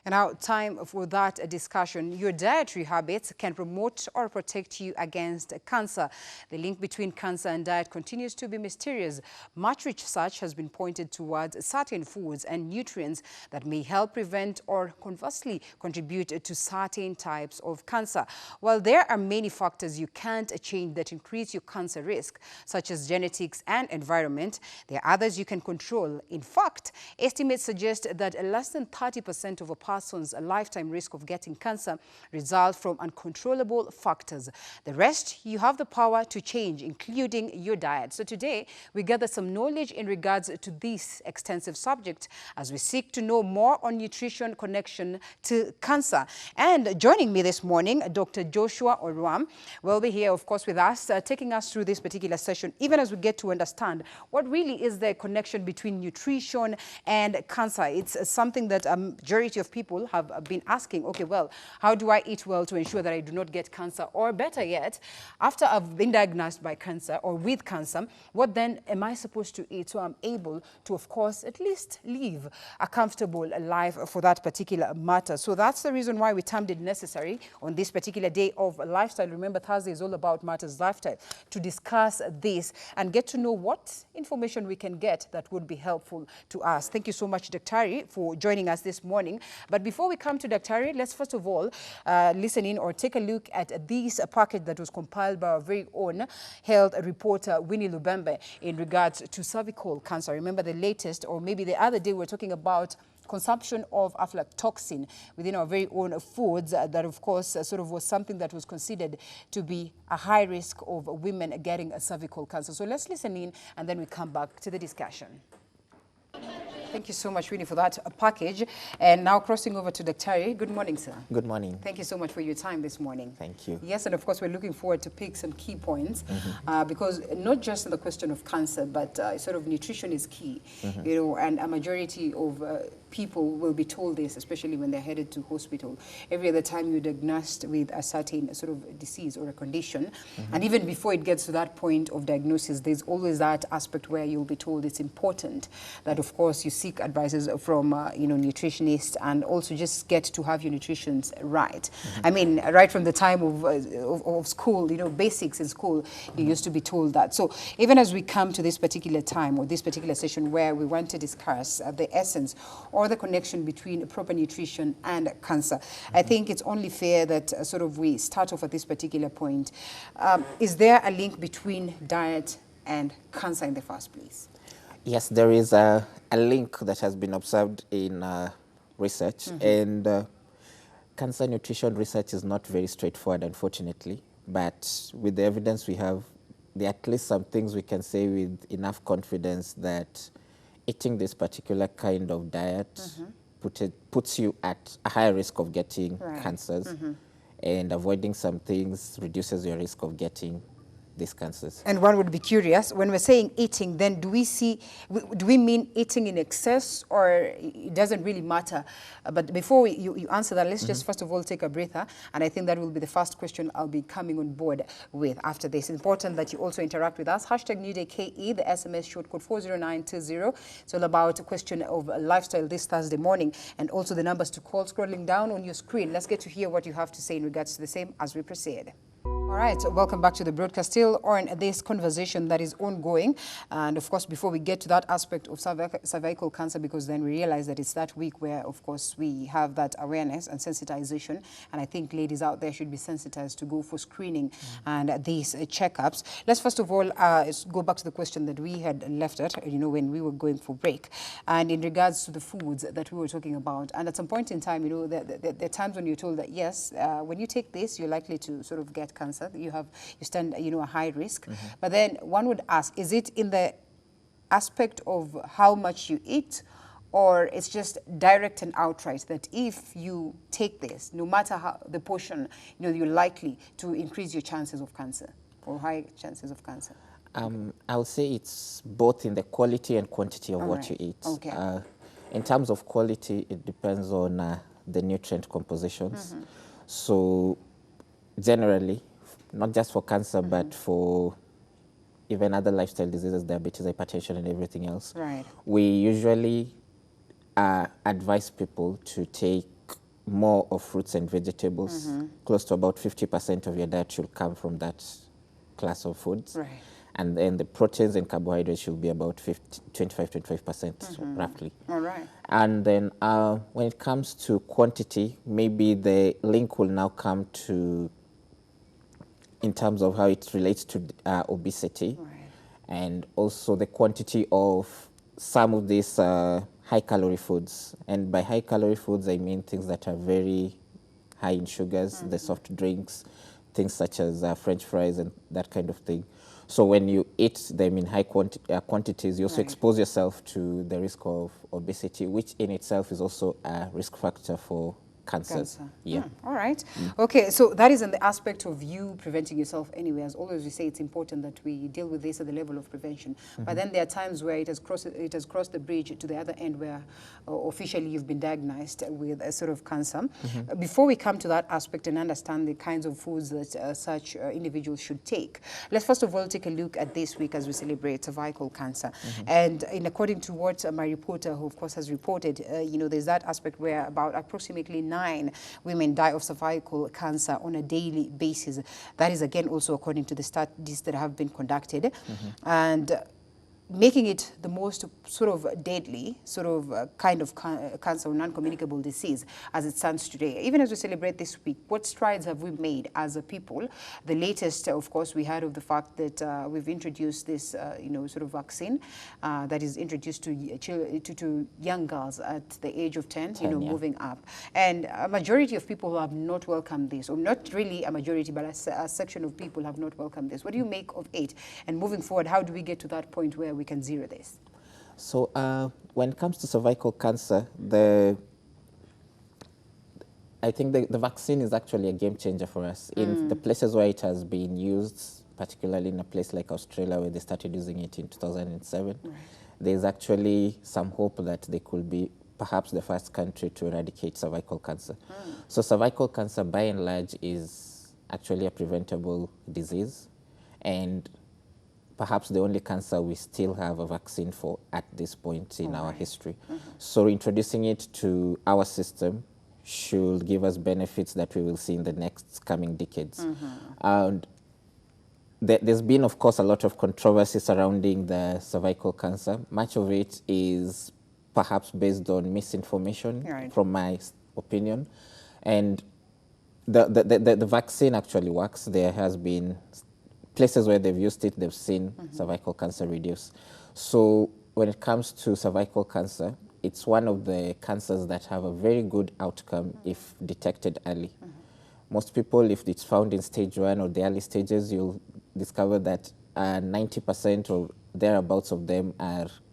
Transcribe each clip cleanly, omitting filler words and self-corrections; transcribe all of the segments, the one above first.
And now, time for that discussion. Your dietary habits can promote or protect you against cancer. The link between cancer and diet continues to be mysterious. Much research has been pointed towards certain foods and nutrients that may help prevent or conversely contribute to certain types of cancer. While there are many factors you can't change that increase your cancer risk, such as genetics and environment, there are others you can control. In fact, estimates suggest that less than 30% of a person's lifetime risk of getting cancer result from uncontrollable factors. The rest, you have the power to change, including your diet. So today, we gather some knowledge in regards to this extensive subject as we seek to know more on nutrition connection to cancer. And joining me this morning, Dr. Joshua Orwam will be here, of course, with us, taking us through this particular session, even as we get to understand what really is the connection between nutrition and cancer. It's something that a majority of people have been asking, okay, well, how do I eat well to ensure that I do not get cancer? Or better yet, after I've been diagnosed by cancer or with cancer, what then am I supposed to eat so I'm able to, of course, at least live a comfortable life for that particular matter? So that's the reason why we termed it necessary on this particular day of lifestyle. Remember, Thursday is all about matters lifestyle, to discuss this and get to know what information we can get that would be helpful to us. Thank you so much, Daktari, for joining us this morning. But before we come to Daktari, let's first of all listen in or take a look at this package that was compiled by our very own health reporter, Winnie Lubembe, in regards to cervical cancer. Remember the latest, or maybe the other day we were talking about consumption of aflatoxin within our very own foods, that of course sort of was something that was considered to be a high risk of women getting a cervical cancer. So let's listen in and then we come back to the discussion. Thank you so much, Winnie, for that package. And now crossing over to Daktari. Good morning, sir. Good morning. Thank you so much for your time this morning. Thank you. Yes, and of course, we're looking forward to pick some key points because not just the question of cancer, but sort of nutrition is key, you know, and a majority of people will be told this, especially when they're headed to hospital. Every other time you're diagnosed with a certain sort of disease or a condition, and even before it gets to that point of diagnosis, there's always that aspect where you'll be told it's important that, of course, you seek advices from, you know, nutritionists and also just get to have your nutrition right. I mean, right from the time of school, you know, basics in school, you used to be told that. So even as we come to this particular time or this particular session where we want to discuss the essence or the connection between proper nutrition and cancer, I think it's only fair that sort of we start off at this particular point. Is there a link between diet and cancer in the first place? Yes, there is a link that has been observed in research, and cancer nutrition research is not very straightforward, unfortunately, but with the evidence we have, there are at least some things we can say with enough confidence that eating this particular kind of diet puts you at a higher risk of getting cancers, and avoiding some things reduces your risk of getting these cancers. And one would be curious, when we're saying eating, then do we mean eating in excess, or it doesn't really matter? But before you answer that, let's just first of all take a breather, and I think that will be the first question I'll be coming on board with after this. It's important that you also interact with us. #NewDayKE, the SMS short code 40920. It's all about a question of lifestyle this Thursday morning, and also the numbers to call scrolling down on your screen. Let's get to hear what you have to say in regards to the same as we proceed. All right, so welcome back to the broadcast, still on this conversation that is ongoing. And of course, before we get to that aspect of cervical cancer, because then we realize that it's that week where, of course, we have that awareness and sensitization. And I think ladies out there should be sensitized to go for screening and these checkups. Let's first of all go back to the question that we had left at, you know, when we were going for break. And in regards to the foods that we were talking about, and at some point in time, you know, there are times when you're told that, yes, when you take this, you're likely to sort of get cancer. You stand, you know, a high risk. But then one would ask, is it in the aspect of how much you eat, or it's just direct and outright that if you take this, no matter how the portion, you know, you're likely to increase your chances of cancer or high chances of cancer? I would say it's both in the quality and quantity of what you eat. Okay. In terms of quality, it depends on the nutrient compositions. So generally, not just for cancer, but for even other lifestyle diseases, diabetes, hypertension, and everything else. Right. We usually advise people to take more of fruits and vegetables. Close to about 50% of your diet should come from that class of foods. Right. And then the proteins and carbohydrates should be about 25% roughly. All right. And then when it comes to quantity, maybe the link will now come to in terms of how it relates to obesity, Right. and also the quantity of some of these high-calorie foods. And by high-calorie foods, I mean things that are very high in sugars, the soft drinks, things such as French fries and that kind of thing. So when you eat them in high quantities, you also Right. expose yourself to the risk of obesity, which in itself is also a risk factor for cancers. Cancer. Yeah. All right. Okay, so that is in the aspect of you preventing yourself anyway. As always we say, it's important that we deal with this at the level of prevention. But then there are times where it has crossed the bridge to the other end where officially you've been diagnosed with a sort of cancer. Before we come to that aspect and understand the kinds of foods that such individuals should take, let's first of all take a look at this week as we celebrate cervical cancer. And according to what my reporter, who of course has reported, there's that aspect where about approximately 9 women die of cervical cancer on a daily basis. That is again also according to the studies that have been conducted. And making it the most sort of deadly sort of kind of cancer or non-communicable disease as it stands today. Even as we celebrate this week, what strides have we made as a people? The latest, of course, we heard of the fact that we've introduced this, sort of vaccine that is introduced to young girls at the age of 10, yeah. moving up. And a majority of people have not welcomed this, or not really a majority, but a section of people have not welcomed this. What do you make of it? And moving forward, how do we get to that point where we can zero this? So when it comes to cervical cancer, I think the vaccine is actually a game changer for us. In the places where it has been used, particularly in a place like Australia where they started using it in 2007, there's actually some hope that they could be perhaps the first country to eradicate cervical cancer. So cervical cancer, by and large, is actually a preventable disease, and perhaps the only cancer we still have a vaccine for at this point in our history. So introducing it to our system should give us benefits that we will see in the next coming decades. And there's been, of course, a lot of controversy surrounding the cervical cancer. Much of it is perhaps based on misinformation, from my opinion. And the vaccine actually works. There has been places where they've used it, they've seen cervical cancer reduce. So when it comes to cervical cancer, it's one of the cancers that have a very good outcome if detected early. Most people, if it's found in stage 1 or the early stages, you'll discover that 90% or thereabouts of them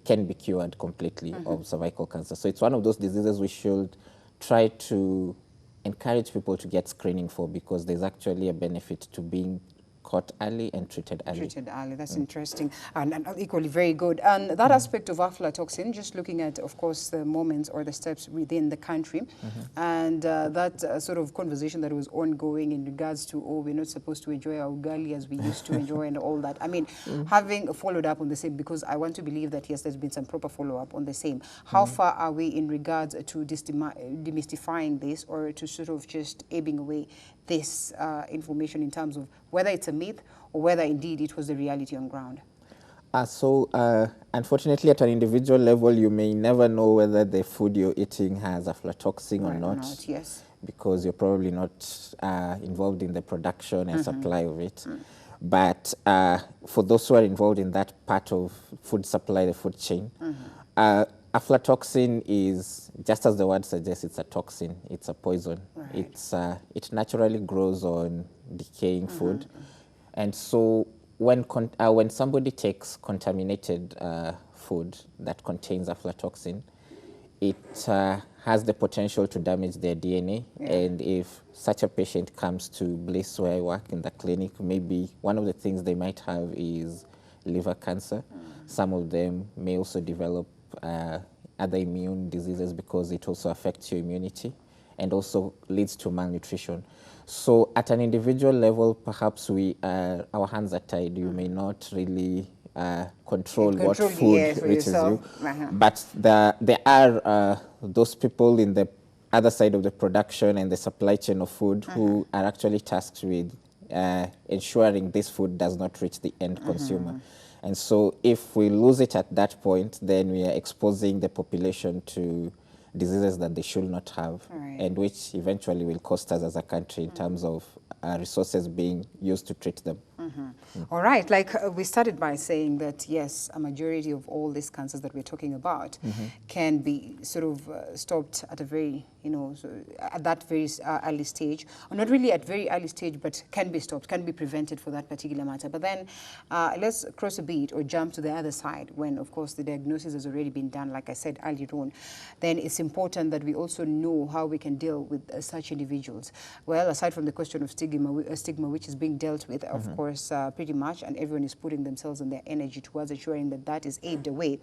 can be cured completely of cervical cancer. So it's one of those diseases we should try to encourage people to get screening for, because there's actually a benefit to being caught early and treated early. Treated early, that's interesting, and equally very good. And that aspect of aflatoxin, just looking at, of course, the moments or the steps within the country, and that sort of conversation that was ongoing in regards to, oh, we're not supposed to enjoy our ugali as we used to enjoy and all that. I mean, having followed up on the same, because I want to believe that, yes, there's been some proper follow-up on the same. How far are we in regards to demystifying this, or to sort of just aiming away this information in terms of whether it's a myth or whether indeed it was the reality on ground? Unfortunately, at an individual level, you may never know whether the food you're eating has aflatoxin or not. Yes. Because you're probably not involved in the production and supply of it. But for those who are involved in that part of food supply, the food chain, aflatoxin is, just as the word suggests, it's a toxin, it's a poison. It naturally grows on decaying food. And so when somebody takes contaminated food that contains aflatoxin, it has the potential to damage their DNA. And if such a patient comes to Bliss, where I work in the clinic, maybe one of the things they might have is liver cancer. Some of them may also develop other immune diseases, because it also affects your immunity and also leads to malnutrition. So at an individual level, perhaps our hands are tied. You may not really control what food reaches you. But there are those people in the other side of the production and the supply chain of food who are actually tasked with ensuring this food does not reach the end consumer. And so if we lose it at that point, then we are exposing the population to diseases that they should not have, and which eventually will cost us as a country in terms of resources being used to treat them. All right, like we started by saying that, yes, a majority of all these cancers that we're talking about can be sort of stopped at a very, at that very early stage, or not really at very early stage, but can be stopped, can be prevented for that particular matter. But then let's cross a beat or jump to the other side when, of course, the diagnosis has already been done, like I said earlier on. Then it's important that we also know how we can deal with such individuals. Well, aside from the question of stigma which is being dealt with, of course, pretty much, and everyone is putting themselves and their energy towards ensuring that that is aved away.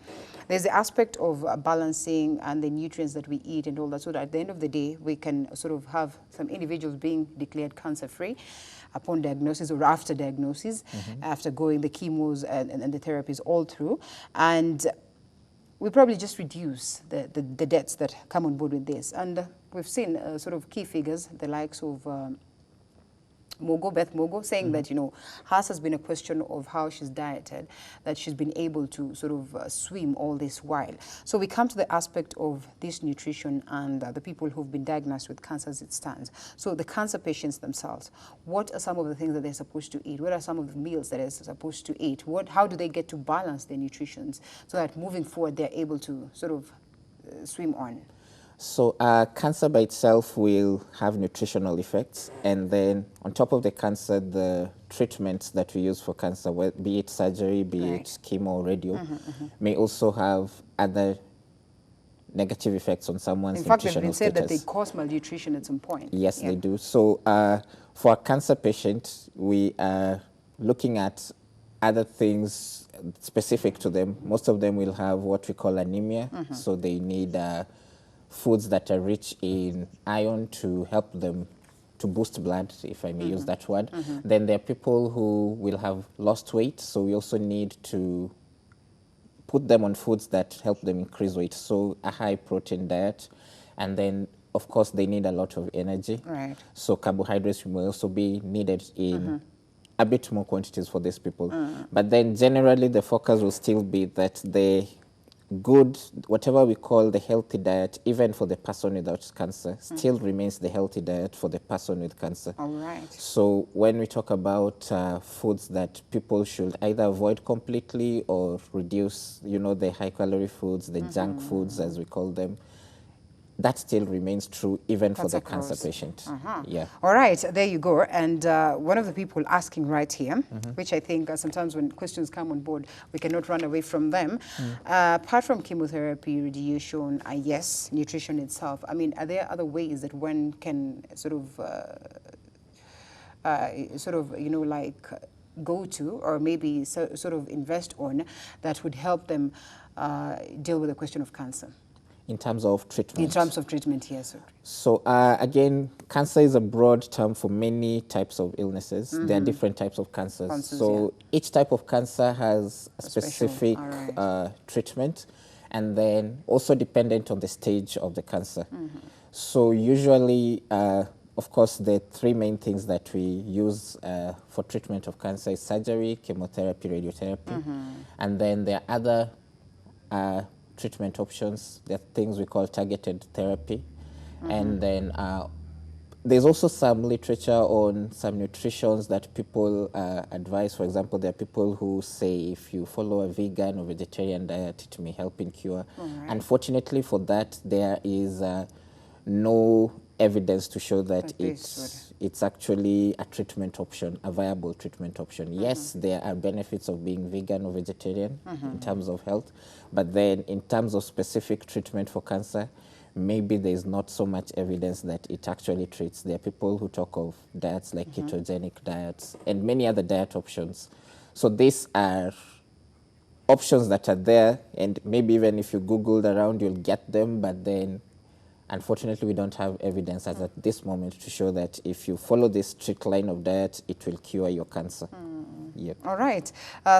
There's the aspect of balancing and the nutrients that we eat and all that, so that at the end of the day, we can sort of have some individuals being declared cancer-free upon diagnosis or after diagnosis, after going the chemos and the therapies all through. And we probably just reduce the deaths that come on board with this. And we've seen sort of key figures, the likes of Beth Mogo, saying that, hers has been a question of how she's dieted, that she's been able to sort of swim all this while. So we come to the aspect of this nutrition and the people who've been diagnosed with cancer as it stands. So the cancer patients themselves, what are some of the things that they're supposed to eat? What are some of the meals that they're supposed to eat? How do they get to balance their nutrition so that moving forward they're able to sort of swim on? So cancer by itself will have nutritional effects, and then on top of the cancer, the treatments that we use for cancer, be it surgery, be it chemo or radio, may also have other negative effects on someone's nutritional status. In fact, they've been said that they cause malnutrition at some point. Yes, they do. So for a cancer patient, we are looking at other things specific to them. Most of them will have what we call anemia, so they need foods that are rich in iron to help them to boost blood, if I may use that word. Then there are people who will have lost weight, so we also need to put them on foods that help them increase weight, so a high protein diet. And then, of course, they need a lot of energy. So carbohydrates will also be needed in a bit more quantities for these people. But then generally the focus will still be that the good, whatever we call the healthy diet, even for the person without cancer, still remains the healthy diet for the person with cancer. All right. So when we talk about foods that people should either avoid completely or reduce, the high-calorie foods, the junk foods, as we call them, that still remains true even for the cancer patient. Yeah. All right, there you go. And one of the people asking right here, which I think sometimes when questions come on board, we cannot run away from them. Apart from chemotherapy, radiation, yes, nutrition itself, I mean, are there other ways that one can sort of, like go to or maybe sort of invest on that would help them deal with the question of cancer? In terms of treatment? In terms of treatment, yes. So again, cancer is a broad term for many types of illnesses. There are different types of cancers. So each type of cancer has a specific treatment, and then also dependent on the stage of the cancer. So usually, of course, the three main things that we use for treatment of cancer is surgery, chemotherapy, radiotherapy. And then there are other treatment options. There are things we call targeted therapy. And then there's also some literature on some nutritions that people advise. For example, there are people who say if you follow a vegan or vegetarian diet, it may help in cure. Unfortunately for that, there is no evidence to show that it's actually a treatment option, a viable treatment option. Yes, there are benefits of being vegan or vegetarian in terms of health, but then in terms of specific treatment for cancer, maybe there's not so much evidence that it actually treats. There are people who talk of diets like ketogenic diets and many other diet options. So these are options that are there, and maybe even if you Googled around, you'll get them, but then unfortunately, we don't have evidence as at this moment to show that if you follow this strict line of diet, it will cure your cancer. Yep. All right.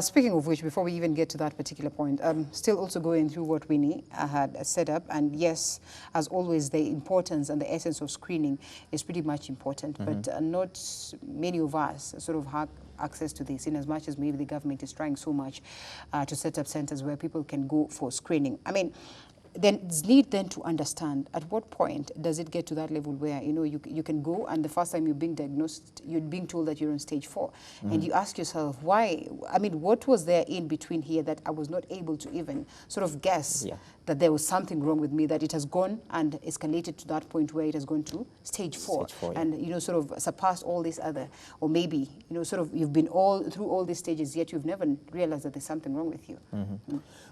Speaking of which, before we even get to that particular point, still also going through what Winnie had set up. And yes, as always, the importance and the essence of screening is pretty much important. But not many of us sort of have access to this, in as much as maybe the government is trying so much to set up centers where people can go for screening. I mean, then it's need then to understand at what point does it get to that level where you can go and the first time you're being diagnosed, you're being told that you're on stage 4, and you ask yourself why. I mean, what was there in between here that I was not able to even sort of guess that there was something wrong with me, that it has gone and escalated to that point where it has gone to stage 4, and sort of surpassed all these other, or maybe sort of you've been through all these stages, yet you've never realized that there's something wrong with you.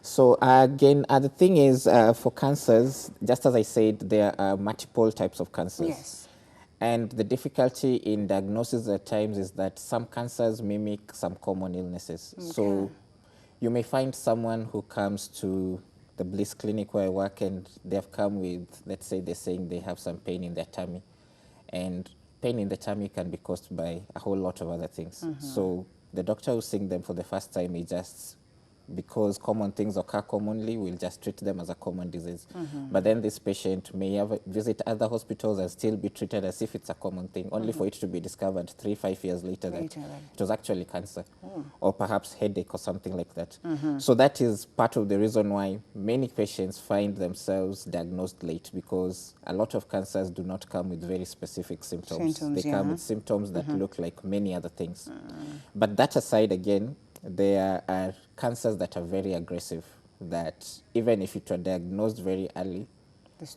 So again, the thing is, for cancers, just as I said, there are multiple types of cancers. Yes. And the difficulty in diagnosis at times is that some cancers mimic some common illnesses. Okay. So you may find someone who comes to the Bliss clinic where I work, and they've come with, let's say they're saying they have some pain in their tummy. And pain in the tummy can be caused by a whole lot of other things. So the doctor who's seeing them for the first time, he just, because common things occur commonly, we'll just treat them as a common disease. But then this patient may visit other hospitals and still be treated as if it's a common thing, only for it to be discovered 3-5 years later that it was actually cancer, or perhaps headache or something like that. So that is part of the reason why many patients find themselves diagnosed late, because a lot of cancers do not come with very specific symptoms. They come with symptoms that look like many other things. But that aside, again, there are cancers that are very aggressive, that even if it were diagnosed very early,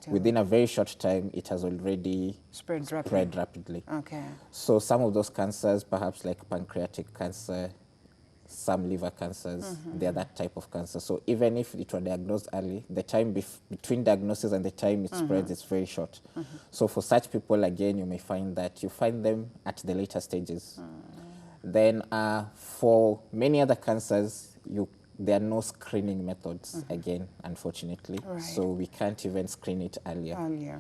within a very short time, it has already spread rapidly. Okay. So some of those cancers, perhaps like pancreatic cancer, some liver cancers, they are that type of cancer. So even if it were diagnosed early, the time between diagnosis and the time it spreads is very short. So for such people, again, you may find that you find them at the later stages. Then for many other cancers, there are no screening methods, again, unfortunately. So we can't even screen it earlier.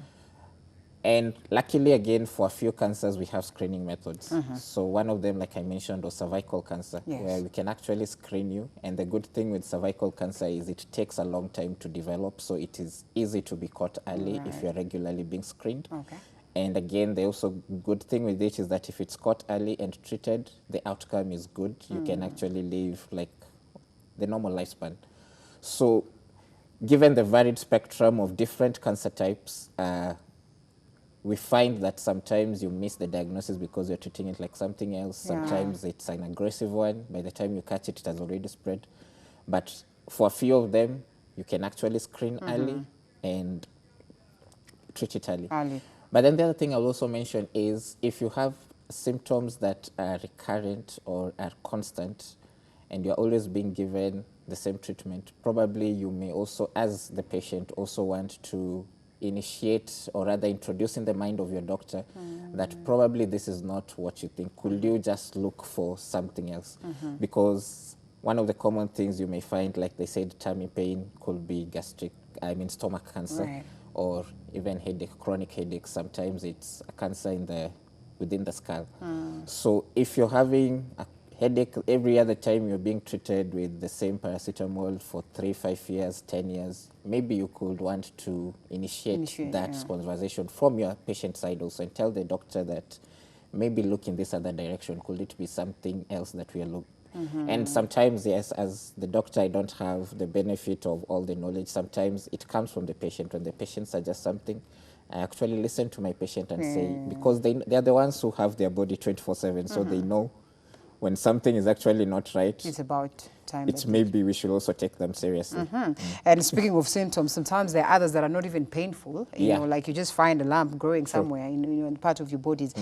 And luckily, again, for a few cancers, we have screening methods. So one of them, like I mentioned, was cervical cancer, where we can actually screen you. And the good thing with cervical cancer is it takes a long time to develop, so it is easy to be caught early if you're regularly being screened. And again, the also good thing with it is that if it's caught early and treated, the outcome is good. You can actually live like the normal lifespan. So given the varied spectrum of different cancer types, we find that sometimes you miss the diagnosis because you're treating it like something else. Sometimes it's an aggressive one. By the time you catch it, it has already spread. But for a few of them, you can actually screen early and treat it early. But then the other thing I'll also mention is if you have symptoms that are recurrent or are constant and you're always being given the same treatment, probably you may also, as the patient, also want to initiate or rather introduce in the mind of your doctor that probably this is not what you think. Could you just look for something else? Because one of the common things you may find, like they said, tummy pain could be stomach cancer. Or even headache, chronic headache. Sometimes it's a cancer within the skull. So if you're having a headache every other time you're being treated with the same paracetamol for 3-5 years, 10 years, maybe you could want to initiate that conversation from your patient side also and tell the doctor that maybe look in this other direction. Could it be something else that we are looking? And sometimes, yes, as the doctor, I don't have the benefit of all the knowledge. Sometimes it comes from the patient. When the patient suggests something, I actually listen to my patient and say, because they're the ones who have their body 24/7, so they know when something is actually not right. It's about time. It's maybe we should also take them seriously. And speaking of symptoms, sometimes there are others that are not even painful. You know, like you just find a lump growing somewhere in part of your bodies,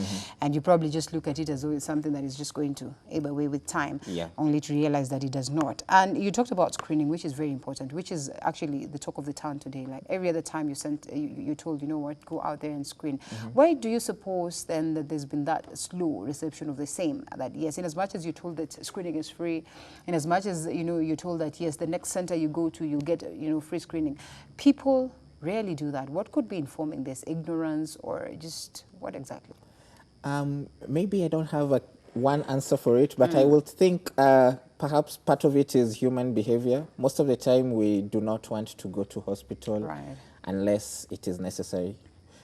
and you probably just look at it as though it's something that is just going to ebb away with time, only to realize that it does not. And you talked about screening, which is very important, which is actually the talk of the town today. Like every other time you're told, you know what, go out there and screen. Why do you suppose then that there's been that slow reception of the same? That yes, in as much as you're told that screening is free, in as much as you're told that yes, the next center you go to, you'll get free screening. People rarely do that. What could be informing this? Ignorance or just what exactly? Maybe I don't have one answer for it, but I would think perhaps part of it is human behavior. Most of the time, we do not want to go to hospital Right. unless it is necessary,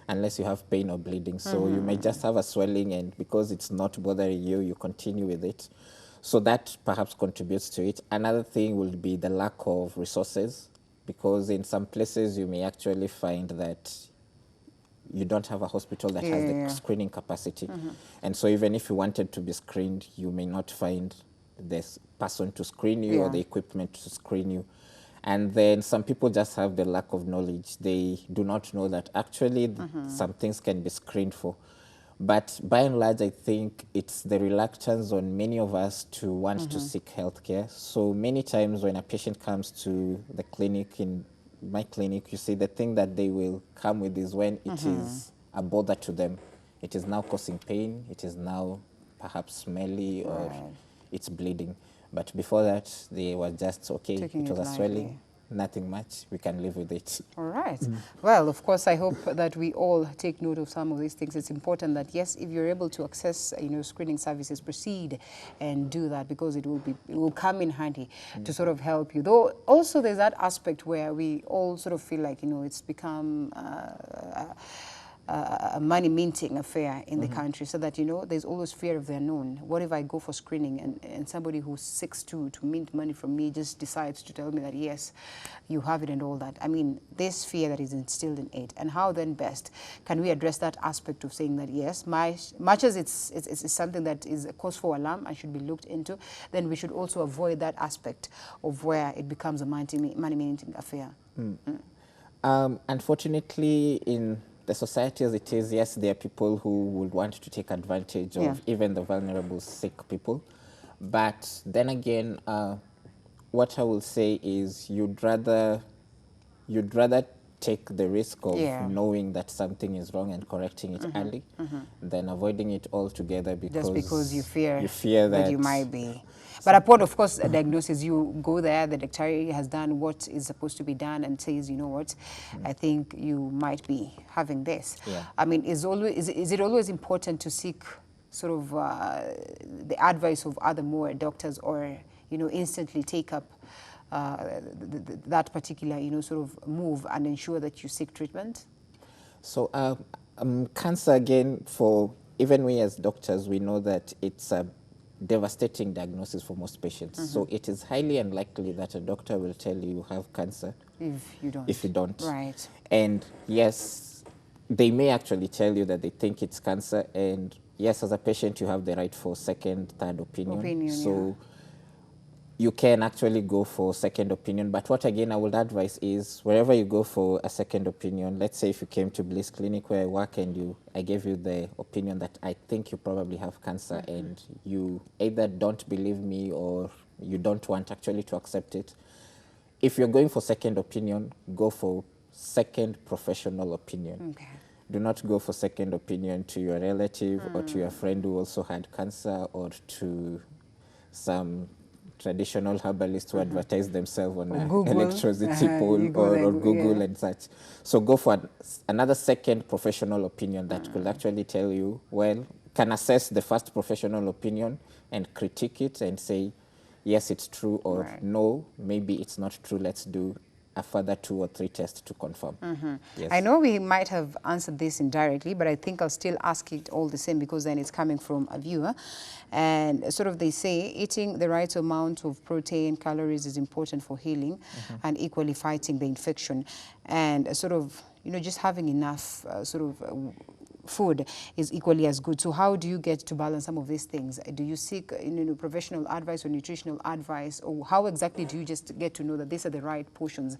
unless you have pain or bleeding. So you may just have a swelling, and because it's not bothering you, you continue with it. So that perhaps contributes to it. Another thing would be the lack of resources, because in some places you may actually find that you don't have a hospital that has the screening capacity. And so even if you wanted to be screened, you may not find this person to screen you or the equipment to screen you. And then some people just have the lack of knowledge. They do not know that actually some things can be screened for. But by and large, I think it's the reluctance on many of us to want to seek healthcare. So many times when a patient comes to the clinic, in my clinic, you see the thing that they will come with is when it is a bother to them. It is now causing pain, it is now perhaps smelly, or it's bleeding. But before that, they were just okay. Taking it was it a lightly. swelling, nothing much, we can live with it. All right. Well, of course, I hope that we all take note of some of these things. It's important that, yes, if you're able to access, screening services, proceed and do that, because it will come in handy to sort of help you. Though also there's that aspect where we all sort of feel like, it's become a money minting affair in the country, so that there's always fear of the unknown. What if I go for screening and somebody who seeks to mint money from me just decides to tell me that yes, you have it and all that? I mean, this fear that is instilled in it, and how then best can we address that aspect of saying that yes, much as it's something that is a cause for alarm and should be looked into, then we should also avoid that aspect of where it becomes a money minting affair. Unfortunately, in the society as it is, yes, there are people who would want to take advantage of even the vulnerable, sick people. But then again, what I will say is you'd rather take the risk of knowing that something is wrong and correcting it early than avoiding it altogether Just because you fear that you might be. But upon, of course, a diagnosis, you go there, the doctor has done what is supposed to be done and says, you know what, I think you might be having this. Yeah. I mean, is it always important to seek sort of the advice of other more doctors, or, instantly take up that particular, sort of move and ensure that you seek treatment? So cancer, again, for even we as doctors, we know that it's a devastating diagnosis for most patients. So it is highly unlikely that a doctor will tell you have cancer if you don't. If you don't. Right. And yes, they may actually tell you that they think it's cancer. And yes, as a patient, you have the right for second, third opinion. So you can actually go for second opinion. But what, again, I would advise is wherever you go for a second opinion, let's say if you came to Bliss Clinic where I work and I gave you the opinion that I think you probably have cancer, and you either don't believe me or you don't want actually to accept it. If you're going for second opinion, go for second professional opinion. Okay. Do not go for second opinion to your relative or to your friend who also had cancer, or to some traditional herbalists who advertise themselves on an electricity pole or Google and such. So go for another second professional opinion that will actually tell you, well, can assess the first professional opinion and critique it and say, yes, it's true, or no, maybe it's not true, let's do a further 2 or 3 tests to confirm. Yes. I know we might have answered this indirectly, but I think I'll still ask it all the same, because then it's coming from a viewer. And sort of they say eating the right amount of protein, calories is important for healing and equally fighting the infection. And sort of, just having enough food is equally as good. So how do you get to balance some of these things? Do you seek professional advice or nutritional advice, or how exactly do you just get to know that these are the right portions?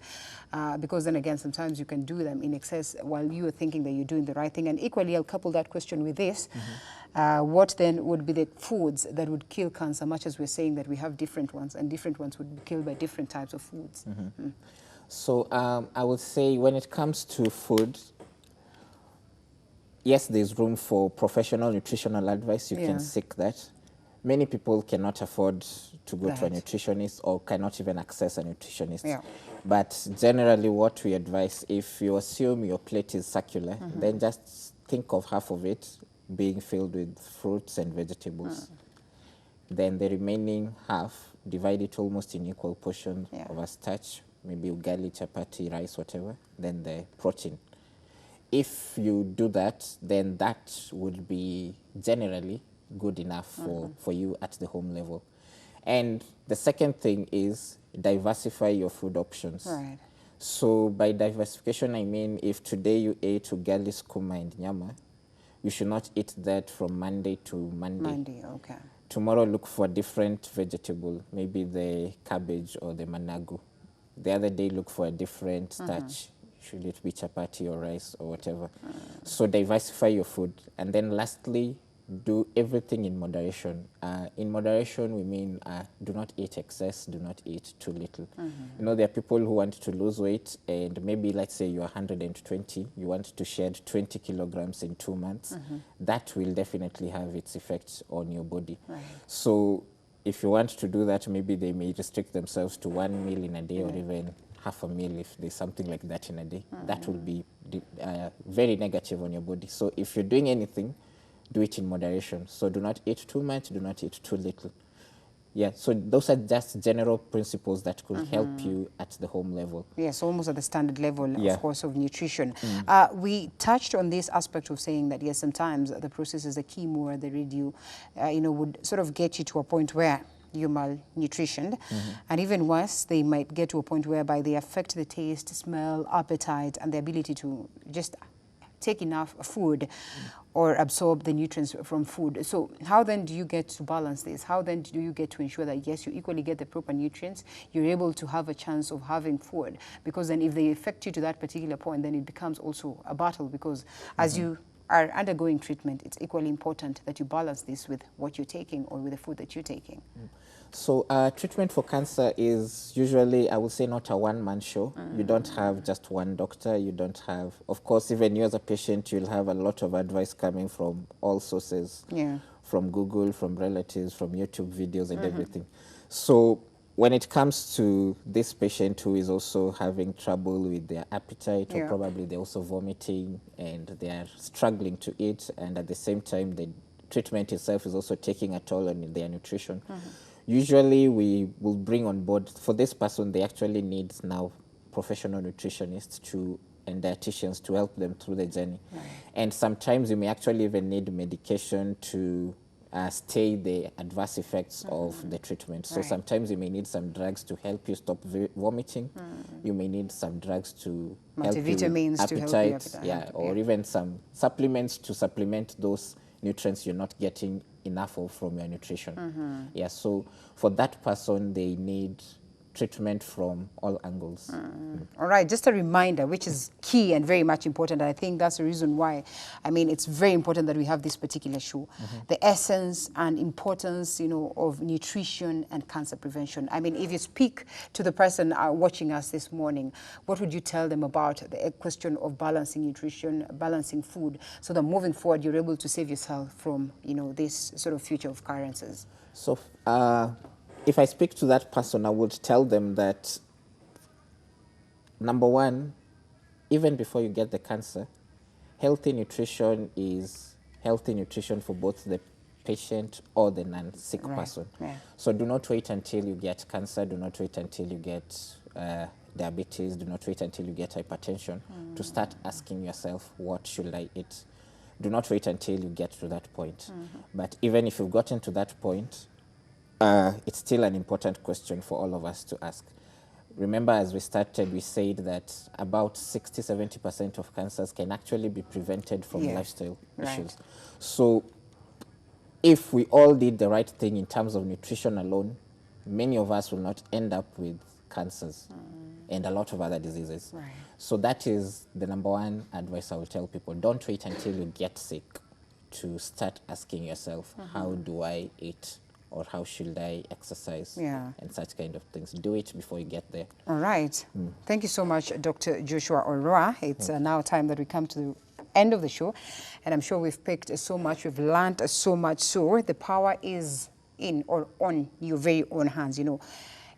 Because then again, sometimes you can do them in excess while you are thinking that you're doing the right thing. And equally, I'll couple that question with this. What then would be the foods that would kill cancer, much as we're saying that we have different ones, and different ones would be killed by different types of foods? So I would say when it comes to food, yes, there's room for professional nutritional advice. You can seek that. Many people cannot afford to go to a nutritionist, or cannot even access a nutritionist. But generally what we advise, if you assume your plate is circular, then just think of half of it being filled with fruits and vegetables. Then the remaining half, divide it almost in equal portions Yeah. of a starch, maybe ugali, chapati, rice, whatever, then the protein. If you do that, then that would be generally good enough for you at the home level. And the second thing is diversify your food options. Right. So by diversification, I mean if today you ate ugali, skuma, and nyama, you should not eat that from Monday to Monday. Monday, okay. Tomorrow look for a different vegetable, maybe the cabbage or the managu. The other day look for a different starch. Should it be chapati or rice or whatever? So diversify your food. And then lastly, do everything in moderation. In moderation, we mean do not eat excess, do not eat too little. You know, there are people who want to lose weight and maybe let's say you're 120, you want to shed 20 kilograms in 2 months. That will definitely have its effects on your body. Right. So if you want to do that, maybe they may restrict themselves to 1 meal in a day or even half a meal if there's something like that in a day. That will be very negative on your body. So if you're doing anything, do it in moderation. So do not eat too much, do not eat too little. Yeah, so those are just general principles that could help you at the home level. Yes, almost at the standard level, Yeah. of course, of nutrition. We touched on this aspect of saying that, yes, sometimes the processes, the chemo or the radio, would sort of get you to a point where you're malnutritioned. And even worse, they might get to a point whereby they affect the taste, smell, appetite, and the ability to just take enough food or absorb the nutrients from food. So how then do you get to balance this? How then do you get to ensure that, yes, you equally get the proper nutrients, you're able to have a chance of having food? Because then if they affect you to that particular point, then it becomes also a battle, because as you are undergoing treatment, it's equally important that you balance this with what you're taking or with the food that you're taking. So treatment for cancer is usually, I would say, not a one-man show. You don't have just one doctor. You don't have, of course, even you as a patient, you'll have a lot of advice coming from all sources. Yeah. From Google, from relatives, from YouTube videos and everything. So when it comes to this patient who is also having trouble with their appetite, or probably they're also vomiting and they are struggling to eat, and at the same time the treatment itself is also taking a toll on their nutrition, usually we will bring on board, for this person, they actually need now professional nutritionists and dietitians to help them through the journey. And sometimes you may actually even need medication to stay the adverse effects of the treatment. So sometimes you may need some drugs to help you stop vomiting. You may need some drugs to help you with Multivitamins to help you appetite, or even some supplements to supplement those nutrients you're not getting enough of from your nutrition. Yeah, so for that person, they need treatment from all angles. All right, just a reminder, which is key and very much important. And I think that's the reason why, I mean, it's very important that we have this particular show. The essence and importance, of nutrition and cancer prevention. I mean, if you speak to the person watching us this morning, what would you tell them about the question of balancing nutrition, balancing food, so that moving forward, you're able to save yourself from, this sort of future occurrences? So, if I speak to that person, I would tell them that, number one, even before you get the cancer, healthy nutrition is healthy nutrition for both the patient or the non-sick person. So do not wait until you get cancer, do not wait until you get diabetes, do not wait until you get hypertension to start asking yourself, what should I eat? Do not wait until you get to that point. But even if you've gotten to that point, it's still an important question for all of us to ask. Remember, as we started, we said that about 60–70% of cancers can actually be prevented from lifestyle issues. So if we all did the right thing in terms of nutrition alone, many of us will not end up with cancers and a lot of other diseases. So that is the number one advice I will tell people. Don't wait until you get sick to start asking yourself, how do I eat? Or how should I exercise, and such kind of things. Do it before you get there. All right. Thank you so much, Dr. Joshua Oroa. It's now time that we come to the end of the show, and I'm sure we've picked so much, we've learned so much. So the power is in or on your very own hands.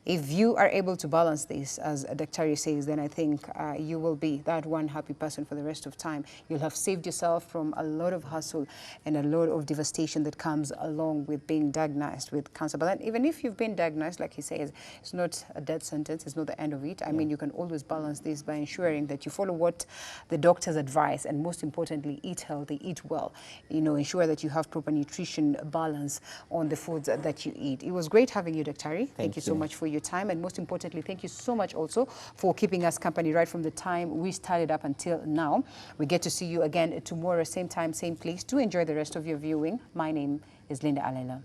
If you are able to balance this, as Dr. says, then I think you will be that one happy person for the rest of time. You'll have saved yourself from a lot of hassle and a lot of devastation that comes along with being diagnosed with cancer. But then even if you've been diagnosed, like he says, it's not a death sentence, it's not the end of it. I mean, you can always balance this by ensuring that you follow what the doctors advise, and most importantly, eat healthy, eat well. You know, ensure that you have proper nutrition balance on the foods that you eat. It was great having you, Dr. Thank you so much for your time, and most importantly, thank you so much also for keeping us company right from the time we started up until now. We get to see you again tomorrow, same time, same place. Do enjoy the rest of your viewing. My name is Linda Alela.